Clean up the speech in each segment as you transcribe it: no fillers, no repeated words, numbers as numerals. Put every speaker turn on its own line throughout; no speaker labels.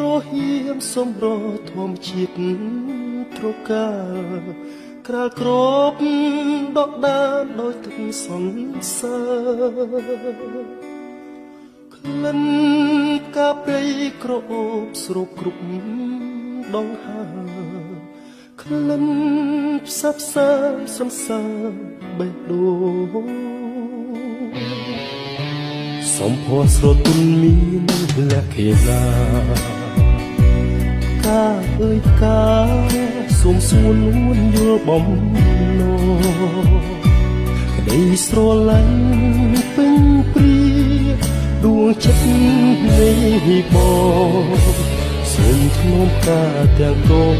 ព្រោះហ៊ានសម្រធម្មជាតិត្រកាក្រាលក្របដកដានដោយទឹកសន្សើរក្លិនផ្កាព្រៃក្រអូបស្រូបគ្រប់ដងហើក្លិនផ្សះផ្សាសន្សើរបេះដូងសំភ័រស្រទន់មានលក្ខណៈកាអើយកាសូមសួរលួនយល់បំណងក្តីស្រឡាញ់ពេញព្រាដួងចិត្តនៃបងសូមធ្នមកាទាំងកង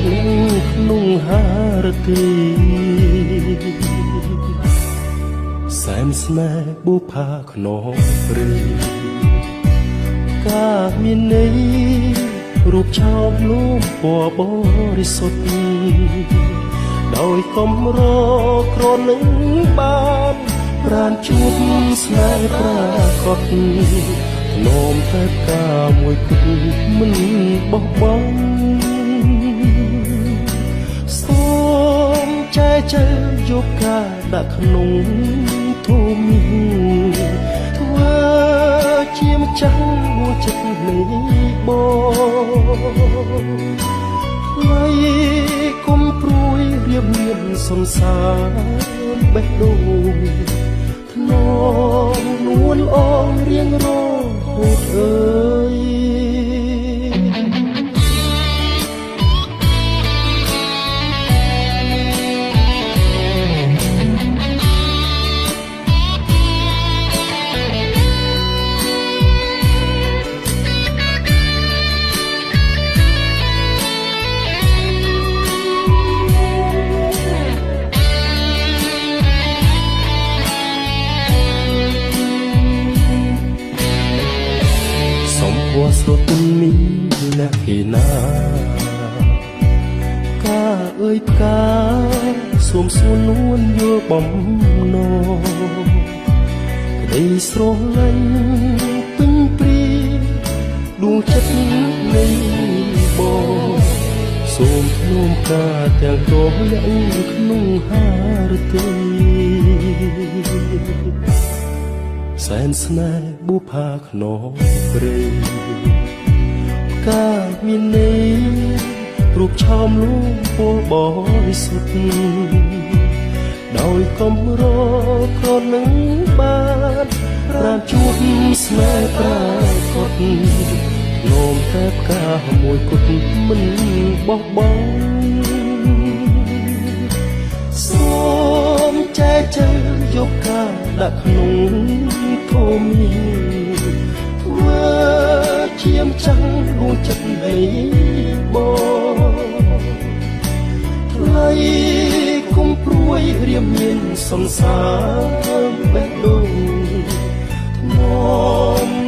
ក្នុងហារទីសែនស្នេហ៍បុផាខ្នងព្រៃកាមានន័យរូបឆោមលូមពណ៌បរិសុទ្ធដោយកំរក្រនឹងបានប្រានជួបស្នេហ៍ប្រាកដនោមតែកាមួយគត់មិនបោះបង់សូមចែកចាយយកការដាក់ក្នុងធំធ្វើជាម្ចាស់ដួងចិត្តនៃបងថ្លៃគុំព្រួយរៀបមានសន្សារបេះដូងធ្នមនួនអងរៀងរហូតអើយស្រទន់មានលក្ខណៈកាអើយផ្កាសូមសួរនួនយល់បំណងក្តីស្រឡាញ់ពេញព្រាដួងចិត្តនៃបងសូមធ្នមកាទាំងកងលាក់ក្នុងហារទីសែនស្នេហ៍បុផាខ្នងព្រៃកាមានន័យរូបឆោមលូមពណ៌បរិសុទ្ធដោយកំរក្រនឹងបានប្រានជួបស្នេហ៍ប្រាកដនោមតែផ្កាមួយគត់មិនបោះបង់សូមចែកចាយយកការដាក់ក្នុងធំធ្វើជាម្ចាស់ដួងចិត្តនៃបងថ្លៃគុំព្រួយរៀមមានសន្សារបេះដូងធ្នម